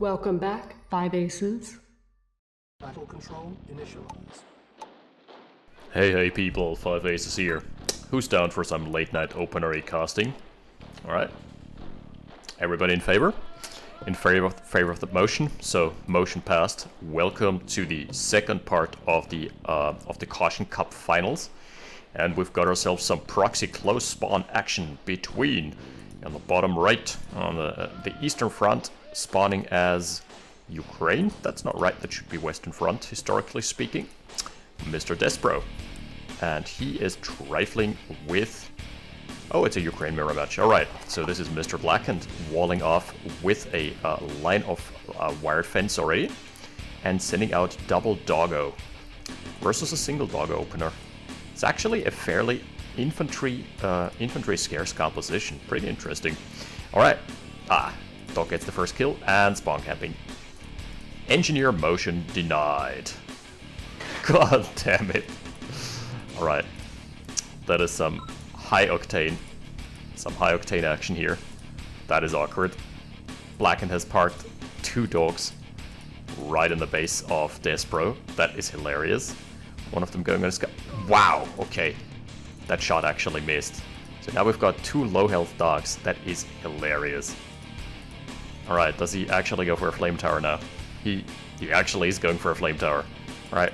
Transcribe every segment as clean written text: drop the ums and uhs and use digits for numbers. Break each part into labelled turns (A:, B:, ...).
A: Welcome back, 5 Aces.
B: Battle control initialized.
C: Hey people, 5 Aces here. Who's down for some late night OpenRA casting? Alright. Everybody in favor? In favor of the motion? So, motion passed. Welcome to the second part of the Kaution Kup Finals. And we've got ourselves some proxy close spawn action between, on the bottom right, on the eastern front, spawning as Ukraine. That's not right, that should be western front, historically speaking. Mr. Despro. And he is trifling with... Oh, it's a Ukraine mirror match. Alright, so this is Mr. Blackened walling off with a line of wired fence already. And sending out double doggo versus a single doggo opener. It's actually a fairly infantry scarce composition. Pretty interesting. Alright. Dog gets the first kill and spawn camping. Engineer motion denied. God damn it. Alright. That is some high octane action here. That is awkward. Blackened has parked 2 dogs right in the base of Despro. That is hilarious. One of them going on a sky. Wow, okay. That shot actually missed. So now we've got 2 low health dogs. That is hilarious. Alright, does he actually go for a flame tower now? He actually is going for a flame tower. Alright.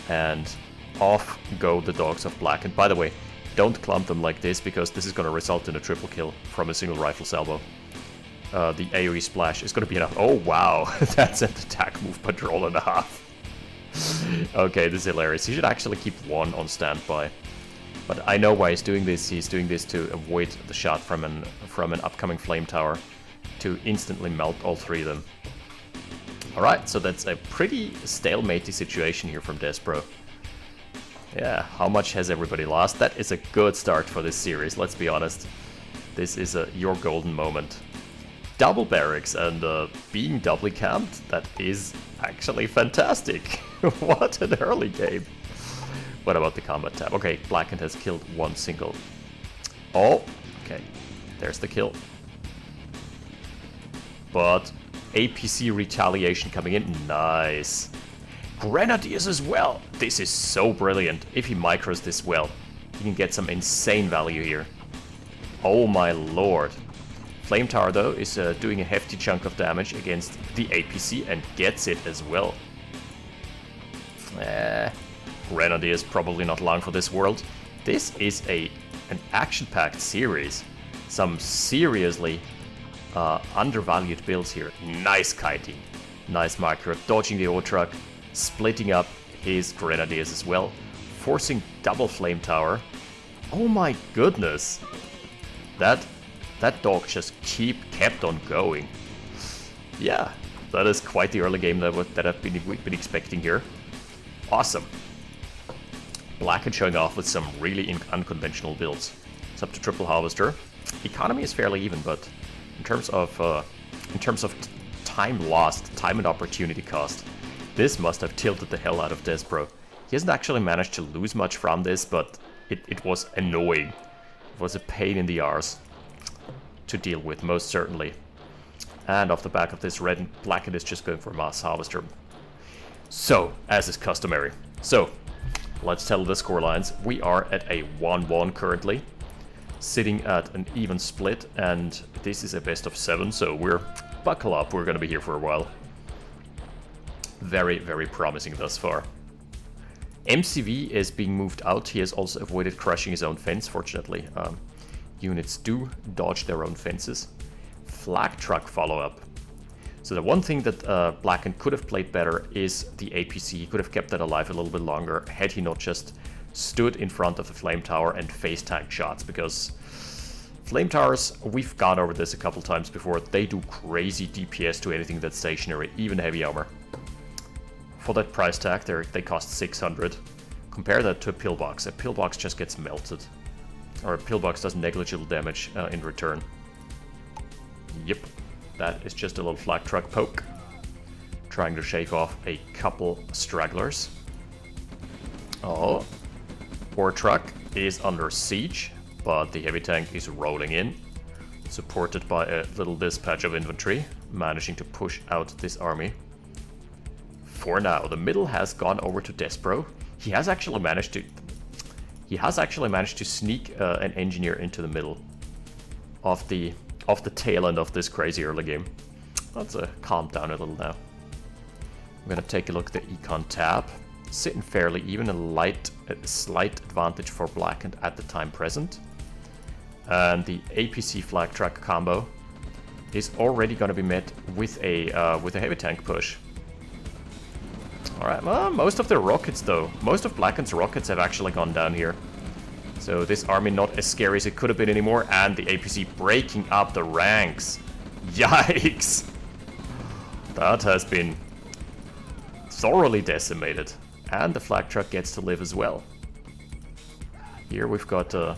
C: And off go the dogs of Blackened. By the way, don't clump them like this, because this is going to result in a triple kill from a single rifle salvo. The AoE splash is going to be enough. Oh wow, that's an attack move patrol and a half. Okay, this is hilarious. He should actually keep 1 on standby. But I know why he's doing this. He's doing this to avoid the shot from an upcoming flame tower to instantly melt all 3 of them. Alright, so that's a pretty stalematey situation here from Despro. Yeah, how much has everybody lost? That is a good start for this series, let's be honest. This is your golden moment. Double barracks and being doubly camped, that is actually fantastic. What an early game. What about the combat tab? Okay, Blackened has killed 1 single. Oh, okay, there's the kill. But APC retaliation coming in, nice. Grenadiers as well. This is so brilliant. If he micros this well, he can get some insane value here. Oh my lord. Flame Tower though is doing a hefty chunk of damage against the APC and gets it as well. Grenadiers probably not long for this world. This is an action-packed series. Some seriously undervalued builds here. Nice kiting. Nice micro. Dodging the O-Truck. Splitting up his Grenadiers as well. Forcing double Flame Tower. Oh my goodness. That dog just kept on going. Yeah, that is quite the early game that I've been expecting here. Awesome. Blackened showing off with some really unconventional builds. It's up to triple harvester. Economy is fairly even, but in terms of time lost, time and opportunity cost, this must have tilted the hell out of Despro. He hasn't actually managed to lose much from this, but it was annoying. It was a pain in the arse to deal with, most certainly. And off the back of this, red and Blackened is just going for mass harvester. So, as is customary. So, let's tell the scorelines. We are at a 1-1 currently, sitting at an even split, and this is a best of 7, so buckle up, we're gonna be here for a while. Very, very promising thus far. MCV is being moved out. He has also avoided crushing his own fence, fortunately. Units do dodge their own fences. Flag truck follow-up. So the one thing that Blackened could have played better is the APC. He could have kept that alive a little bit longer had he not just stood in front of the Flame Tower and face tanked shots, because Flame Towers, we've gone over this a couple times before, they do crazy DPS to anything that's stationary, even heavy armor. For that price tag, they cost 600. Compare that to a pillbox. A pillbox just gets melted. Or a pillbox does negligible damage in return. Yep, that is just a little flag truck poke. Trying to shake off a couple stragglers. Oh, War truck is under siege, but the heavy tank is rolling in, supported by a little dispatch of infantry. managing to push out this army. For now, the middle has gone over to despro. He has actually managed to sneak an engineer into the middle of the tail end of this crazy early game. Let's calm down a little now. I'm gonna take a look at the econ tab. Sitting fairly even, a slight advantage for Blackened at the time present. And the APC flag track combo is already gonna be met with a heavy tank push. Alright, well, most of the rockets though, most of Blackened's rockets have actually gone down here. So this army not as scary as it could have been anymore, and the APC breaking up the ranks. Yikes! That has been thoroughly decimated. And the flag truck gets to live as well. Here we've got a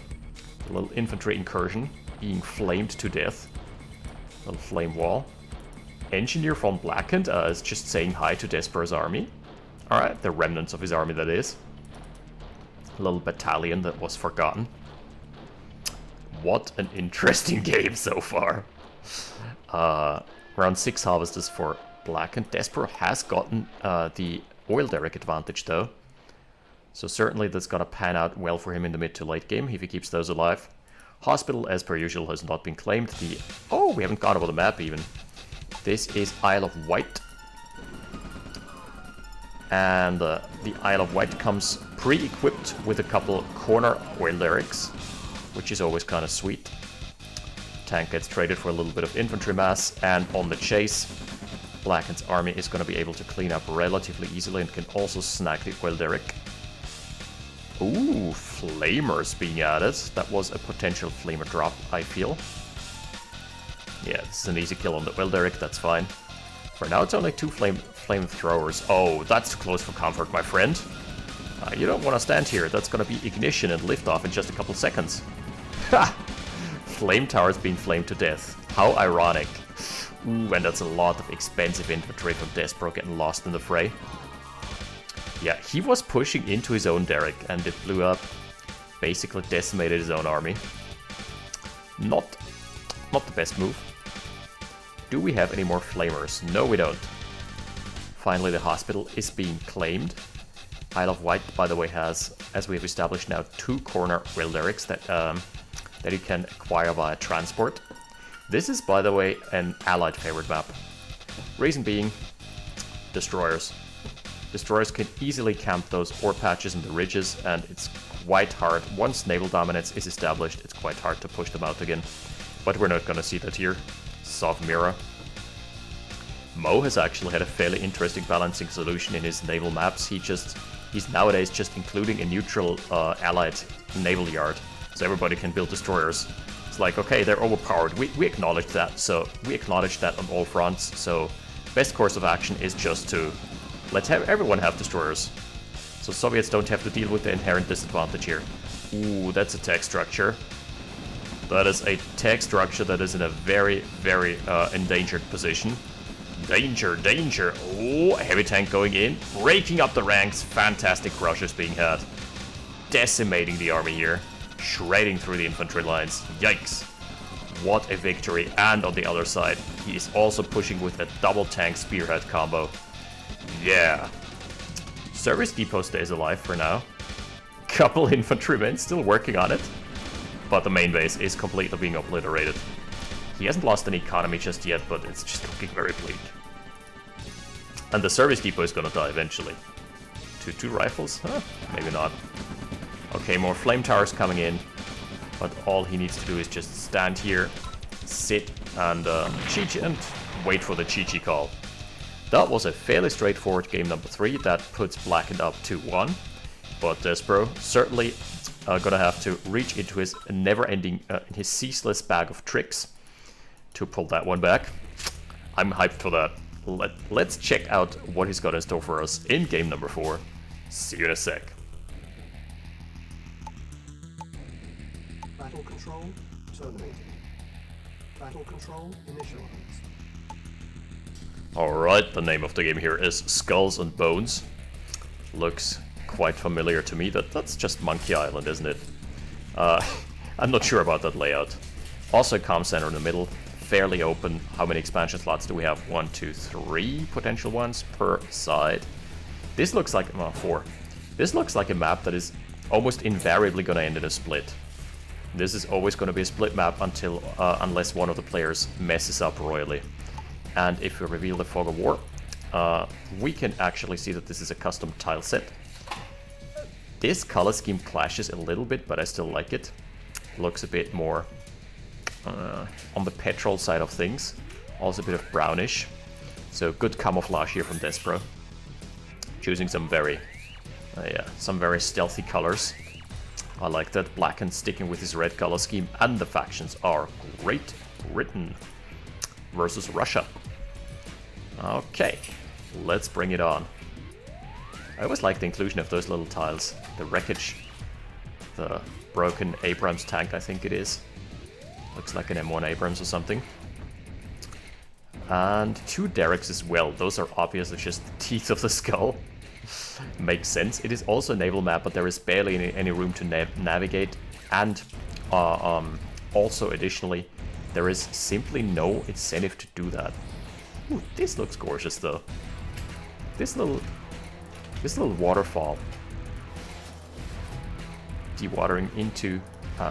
C: little infantry incursion being flamed to death. Little flame wall. Engineer from Blackened is just saying hi to Despro's army. Alright, the remnants of his army that is. A little battalion that was forgotten. What an interesting game so far. Around 6 harvesters for Blackened. Despro has gotten the oil derrick advantage though. So certainly that's gonna pan out well for him in the mid to late game if he keeps those alive. Hospital, as per usual, has not been claimed. Oh, we haven't gone over the map even. This is Isle of Wight. And the Isle of Wight comes pre-equipped with a couple corner oil derricks, which is always kind of sweet. Tank gets traded for a little bit of infantry mass, and on the chase, Blackened's army is going to be able to clean up relatively easily and can also snag the oil derrick. Ooh, flamers being added. That was a potential flamer drop, I feel. Yeah, this is an easy kill on the oil derrick, that's fine. For now, it's only 2 flamethrowers. Oh, that's too close for comfort, my friend. You don't want to stand here. That's going to be ignition and liftoff in just a couple seconds. Ha! Flame towers being flamed to death. How ironic. Ooh, and that's a lot of expensive infantry from despro getting lost in the fray. Yeah, he was pushing into his own derrick and it blew up. Basically decimated his own army. Not the best move. Do we have any more flamers? No, we don't. Finally, the hospital is being claimed. Isle of Wight, by the way, has, as we have established now, 2 corner oil derricks that you can acquire via transport. This is, by the way, an allied favorite map. Reason being, destroyers. Destroyers can easily camp those ore patches in the ridges, and it's quite hard. Once naval dominance is established, it's quite hard to push them out again. But we're not gonna see that here. Soft mirror. Mo has actually had a fairly interesting balancing solution in his naval maps. He's nowadays just including a neutral allied naval yard, so everybody can build destroyers. It's like, okay, they're overpowered. We acknowledge that, so we acknowledge that on all fronts. So best course of action is just to let everyone have destroyers, so Soviets don't have to deal with the inherent disadvantage here. Ooh, that's a tech structure. That is a tech structure that is in a very, very endangered position. Danger, danger. Oh, a heavy tank going in, breaking up the ranks. Fantastic crushes being had. Decimating the army here. Shredding through the infantry lines. Yikes. What a victory. And on the other side, he is also pushing with a double tank spearhead combo. Yeah. Service depot stays alive for now. Couple infantrymen still working on it. But the main base is completely being obliterated. He hasn't lost any economy just yet, but it's just looking very bleak. And the service depot is gonna die eventually. Two rifles? Huh, maybe not. Okay, more flame towers coming in. But all he needs to do is just stand here, sit, and wait for the Chi call. That was a fairly straightforward game number 3. That puts Blackened up 2-1. But despro certainly gonna have to reach into his never-ending, his ceaseless bag of tricks to pull that one back. I'm hyped for that. Let's check out what he's got in store for us in game number 4. See you in a sec.
B: Battle control terminated. Battle control initialized.
C: Alright, the name of the game here is Skulls and Bones. Looks quite familiar to me. That's just Monkey Island, isn't it? I'm not sure about that layout. Also a comm center in the middle. fairly open. How many expansion slots do we have? 1, 2, 3 potential ones per side. This looks like, well, 4. This looks like a map that is almost invariably going to end in a split. This is always going to be a split map until unless one of the players messes up royally. And if we reveal the Fog of War, we can actually see that this is a custom tile set. This color scheme clashes a little bit, but I still like it. Looks a bit more on the petrol side of things. Also a bit of brownish. So good camouflage here from Despro. Choosing some very stealthy colors. I like that. Blackened sticking with his red color scheme, and the factions are Great Britain versus Russia. Okay, let's bring it on. I always like the inclusion of those little tiles. The wreckage, the broken Abrams tank, I think it is. Looks like an M1 Abrams or something. And 2 derricks as well. Those are obviously just the teeth of the skull. Makes sense. It is also a naval map, but there is barely any room to navigate. And also, additionally, there is simply no incentive to do that. Ooh, this looks gorgeous, though. This little waterfall. Dewatering into,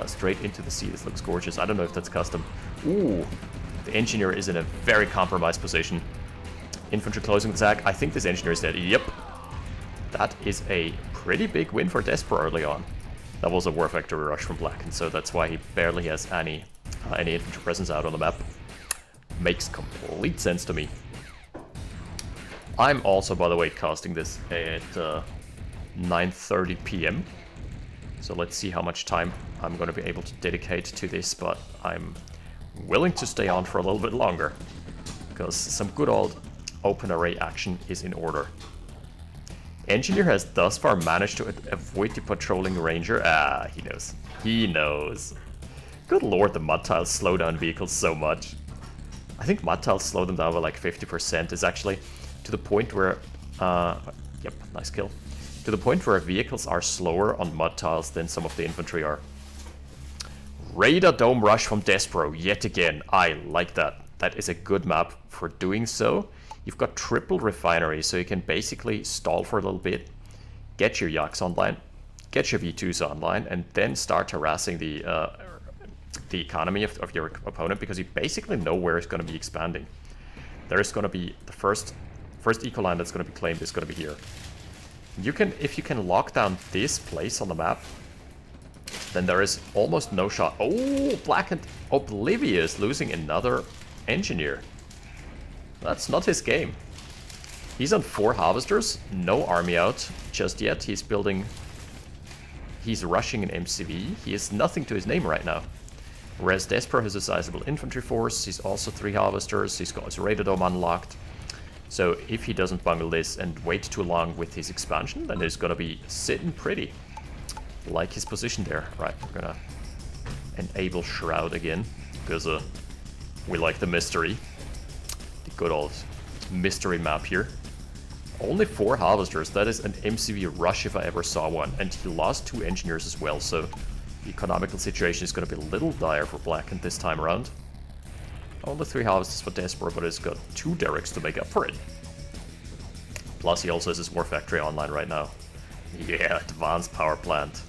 C: straight into the sea. This looks gorgeous. I don't know if that's custom. Ooh, the engineer is in a very compromised position. Infantry closing the attack. I think this engineer is dead. Yep. That is a pretty big win for Despro early on. That was a war factory rush from Blackened, so that's why he barely has any infantry presence out on the map. Makes complete sense to me. I'm also, by the way, casting this at 9:30 p.m. So let's see how much time I'm going to be able to dedicate to this, but I'm willing to stay on for a little bit longer, because some good old OpenRA action is in order. Engineer has thus far managed to avoid the patrolling ranger. Ah, he knows. He knows. Good lord, the mud tiles slow down vehicles so much. I think mud tiles slow them down by like 50%. It's actually to the point where... yep, nice kill. To the point where vehicles are slower on mud tiles than some of the infantry are. Radar Dome Rush from Despro, yet again. I like that. That is a good map for doing so. You've got triple refinery, so you can basically stall for a little bit, get your Yaks online, get your V2s online, and then start harassing the economy of your opponent, because you basically know where it's going to be expanding. There's going to be the first eco line that's going to be claimed is going to be here. If you can lock down this place on the map, then there is almost no shot. Oh, Blackened Oblivious losing another engineer. That's not his game. He's on 4 harvesters, no army out just yet. He's rushing an MCV. He has nothing to his name right now. Whereas Despro has a sizable infantry force. He's also 3 harvesters. He's got his radar dome unlocked. So if he doesn't bungle this and wait too long with his expansion, then he's gonna be sitting pretty. Like his position there. Right, we're gonna enable Shroud again, because we like the mystery. Good old mystery map here. Only 4 harvesters. That is an MCV rush if I ever saw one. And he lost 2 engineers as well, so the economical situation is going to be a little dire for Blackened this time around. Only 3 harvesters for Despro, but he's got 2 derricks to make up for it. Plus he also has his war factory online right now. Yeah, advanced power plant.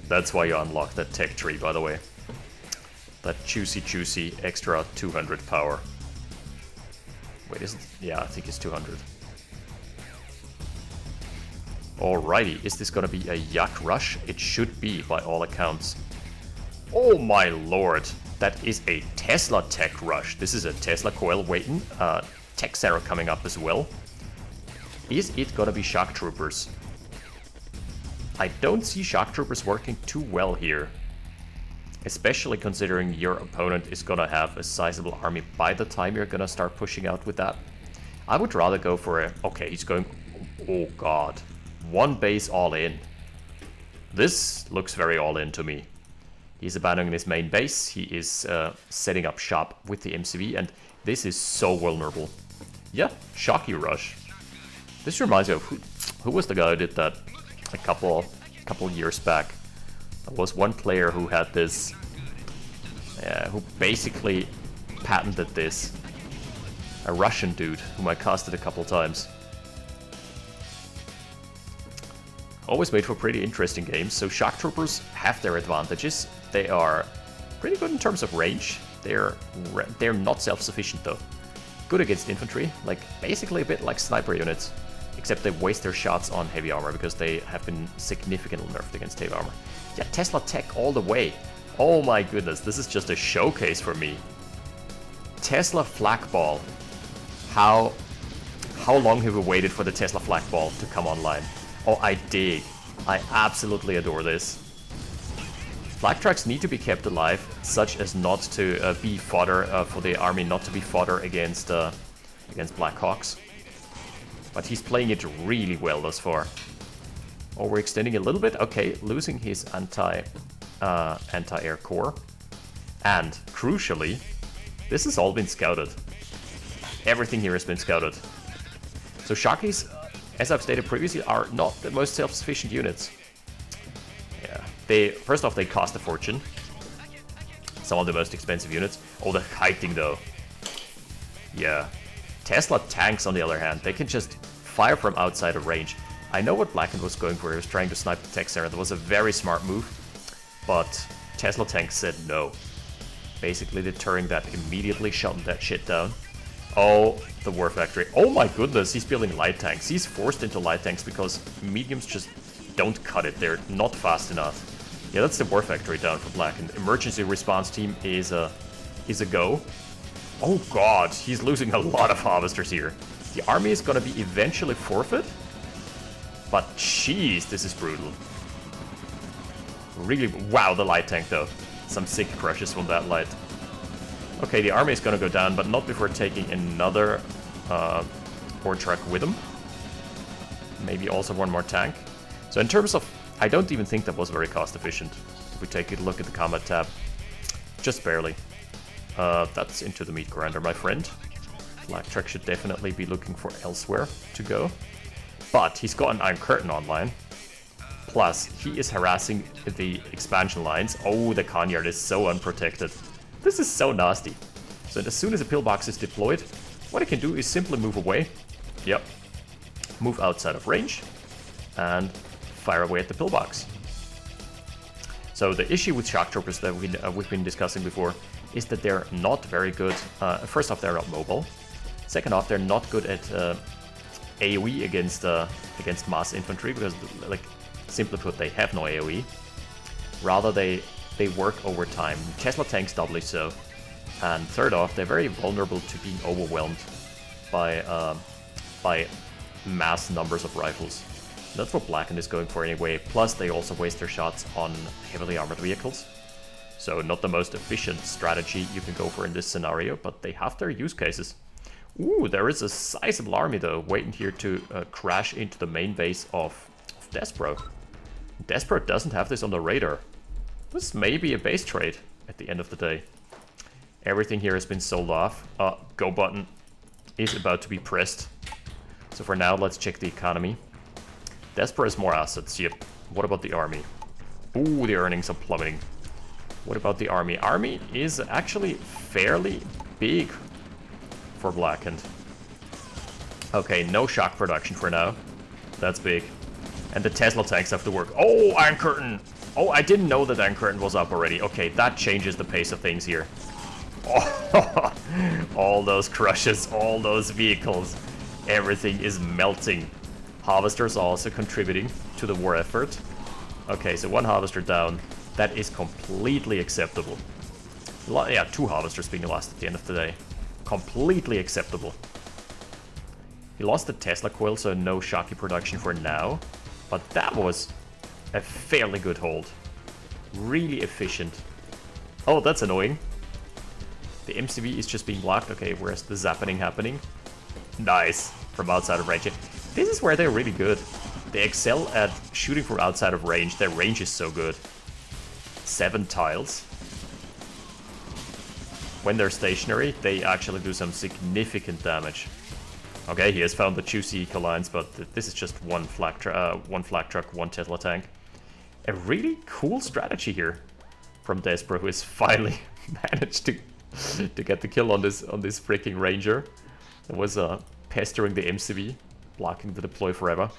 C: That's why you unlock that tech tree, by the way. That juicy extra 200 power. Wait, isn't... yeah, I think it's 200. Alrighty, is this gonna be a Yak rush? It should be, by all accounts. Oh my lord, that is a Tesla tech rush. This is a Tesla coil waiting. Tech Sarah coming up as well. Is it gonna be shock troopers? I don't see shock troopers working too well here. Especially considering your opponent is gonna have a sizable army by the time you're gonna start pushing out with that. I would rather go for a... okay, he's going... oh god. 1 base all in. This looks very all in to me. He's abandoning his main base. He is setting up shop with the MCV, and this is so vulnerable. Yeah, Shocky Rush. This reminds me of... who was the guy who did that a couple years back? There was one player who had this, who basically patented this. A Russian dude whom I casted a couple times. Always made for pretty interesting games. So shock troopers have their advantages. They are pretty good in terms of range. They're not self-sufficient though. Good against infantry, like basically a bit like sniper units, except they waste their shots on heavy armor because they have been significantly nerfed against heavy armor. Yeah, Tesla tech all the way. Oh my goodness, this is just a showcase for me. Tesla flak ball. How long have we waited for the Tesla flak ball to come online? Oh, I dig. I absolutely adore this. Flak trucks need to be kept alive, such as not to be fodder for the army, not to be fodder against Black Hawks. But he's playing it really well thus far. Oh, we're extending a little bit. Okay, losing his anti-air core. And, crucially, this has all been scouted. Everything here has been scouted. So Shockies, as I've stated previously, are not the most self-sufficient units. Yeah, first off, they cost a fortune. Some of the most expensive units. Oh, the kiting though. Yeah. Tesla tanks, on the other hand, they can just fire from outside of range. I know what Blackened was going for. He was trying to snipe the tech center. That was a very smart move. But Tesla tanks said no. Basically deterring that immediately, shutting that shit down. Oh, the war factory. Oh my goodness, he's building light tanks. He's forced into light tanks because mediums just don't cut it. They're not fast enough. Yeah, that's the war factory down for Blackened. Emergency response team is a go. Oh god, he's losing a lot of harvesters here. The army is gonna be eventually forfeit. But jeez, this is brutal. Really, wow, the light tank though. Some sick crushes from that light. Okay, the army is gonna go down, but not before taking another ore truck with him. Maybe also one more tank. So in terms of, I don't even think that was very cost efficient. If we take a look at the combat tab, just barely. That's into the meat grinder, my friend. Black truck should definitely be looking for elsewhere to go. But he's got an Iron Curtain online. Plus, he is harassing the expansion lines. Oh, the Conyard is so unprotected. This is so nasty. So as soon as a pillbox is deployed, what I can do is simply move away. Yep. Move outside of range. And fire away at the pillbox. So the issue with shock troopers that we've been discussing before is that they're not very good. First off, they're not mobile. Second off, they're not good at AoE against mass infantry because, like, simply put, they have no AoE. Rather, they work over time. Tesla tanks doubly so. And third off, they're very vulnerable to being overwhelmed by mass numbers of rifles. That's what Blackened is going for anyway. Plus, they also waste their shots on heavily armored vehicles. So not the most efficient strategy you can go for in this scenario, but they have their use cases. Ooh, there is a sizable army though, waiting here to crash into the main base of Despro. Despro doesn't have this on the radar. This may be a base trade at the end of the day. Everything here has been sold off. Go button is about to be pressed. So for now, let's check the economy. Despro has more assets, yep. What about the army? Ooh, the earnings are plummeting. What about the army? Army is actually fairly big for Blackened. Okay, no shock production for now. That's big. And the Tesla tanks have to work. Oh, Iron Curtain! Oh, I didn't know that Iron Curtain was up already. Okay, that changes the pace of things here. Oh, all those crushes, all those vehicles. Everything is melting. Harvesters are also contributing to the war effort. Okay, so one harvester down. That is completely acceptable. Yeah, 2 harvesters being lost at the end of the day. Completely acceptable. He lost the Tesla coil, so no shocky production for now. But that was a fairly good hold. Really efficient. Oh, that's annoying. The MCV is just being blocked. Okay, where's the zappening happening? Nice. From outside of range. This is where they're really good. They excel at shooting from outside of range. Their range is so good. 7 tiles. When they're stationary, they actually do some significant damage. Okay, he has found the juicy eco lines, but this is just one flak truck, one Tesla tank. A really cool strategy here from Despro, who has finally managed to to get the kill on this freaking ranger. It was pestering the MCV, blocking the deploy forever.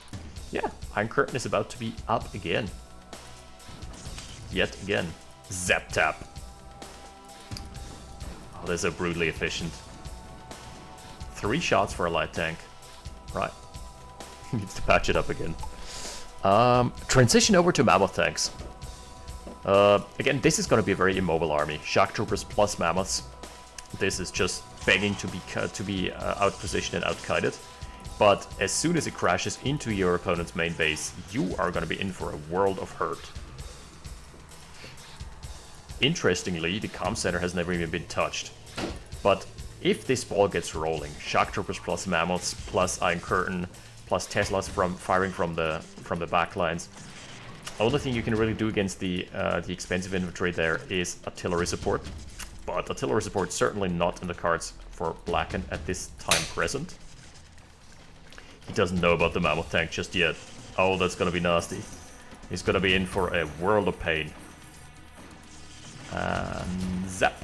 C: Yeah, Iron Curtain is about to be up again. Yet again. Zap tap. Oh, they're so brutally efficient. 3 shots for a light tank. Right. Needs to patch it up again. Transition over to mammoth tanks. Again, this is going to be a very immobile army. Shock troopers plus mammoths. This is just begging to be outpositioned and outkited. But as soon as it crashes into your opponent's main base, you are going to be in for a world of hurt. Interestingly, the comm center has never even been touched. But if this ball gets rolling, shock troopers plus mammoths plus Iron Curtain plus Teslas firing from the backlines, only thing you can really do against the expensive infantry there is artillery support. But artillery support certainly not in the cards for Blackened at this time present. He doesn't know about the mammoth tank just yet. Oh, that's gonna be nasty. He's gonna be in for a world of pain. And zap.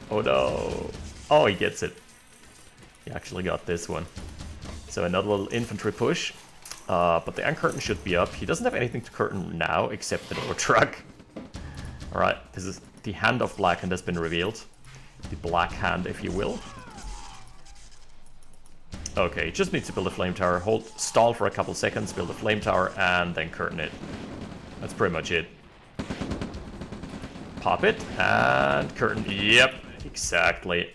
C: Oh no. Oh, he gets it. He actually got this one. So another little infantry push. But the Iron Curtain should be up. He doesn't have anything to curtain now except the door truck. Alright, this is the hand of Blackened has been revealed. The black hand, if you will. Okay, just needs to build a flame tower. Stall for a couple seconds, build a flame tower, and then curtain it. That's pretty much it. Pop it, and curtain. Yep, exactly.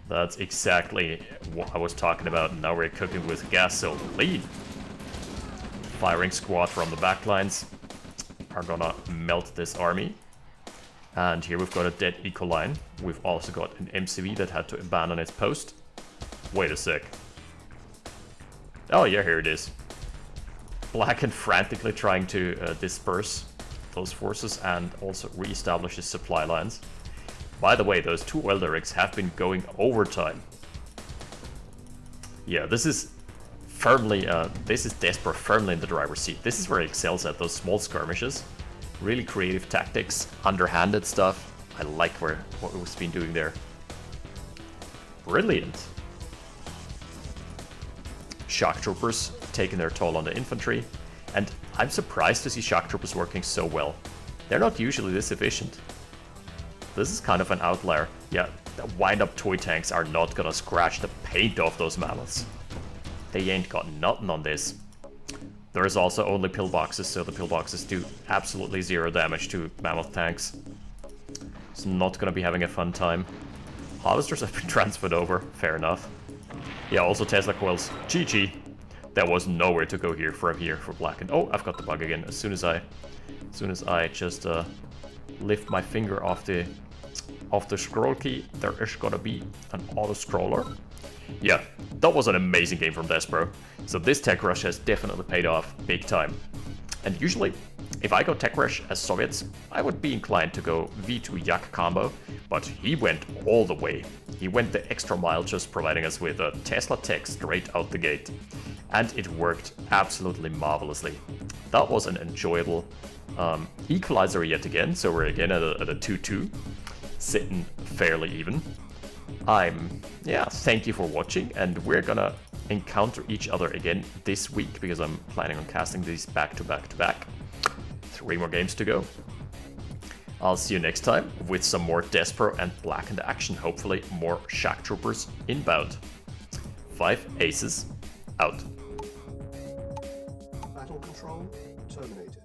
C: That's exactly what I was talking about. Now we're cooking with gas, so lead. Firing squad from the backlines are gonna melt this army. And here we've got a dead eco line. We've also got an MCV that had to abandon its post. Wait a sec. Oh yeah, here it is. Blackened frantically trying to disperse those forces and also re-establish his supply lines. By the way, those 2 oil derricks have been going overtime. Yeah, this is firmly, this is despro firmly in the driver's seat. This is where he excels at, those small skirmishes. Really creative tactics, underhanded stuff. I like what we've been doing there. Brilliant. Shock troopers taking their toll on the infantry. And I'm surprised to see shock troopers working so well. They're not usually this efficient. This is kind of an outlier. Yeah, the wind-up toy tanks are not gonna scratch the paint off those mammoths. They ain't got nothing on this. There is also only pillboxes, so the pillboxes do absolutely 0 damage to mammoth tanks. It's not gonna be having a fun time. Harvesters have been transferred over, fair enough. Yeah, also Tesla coils. GG. There was nowhere to go here for Blackened. Oh, I've got the bug again. As soon as I just lift my finger off the scroll key, there is gonna be an auto scroller. Yeah, that was an amazing game from despro. So this tech rush has definitely paid off big time. And usually, if I go tech rush as Soviets, I would be inclined to go V2 Yak combo, but he went all the way. He went the extra mile, just providing us with a Tesla tech straight out the gate. And it worked absolutely marvelously. That was an enjoyable equalizer yet again, so we're again at a 2-2, sitting fairly even. Thank you for watching, and we're gonna encounter each other again this week, because I'm planning on casting these back to back to back. 3 more games to go. I'll see you next time with some more despro and Blackened action, hopefully more shock troopers inbound. 5 aces out.
B: Battle control terminated.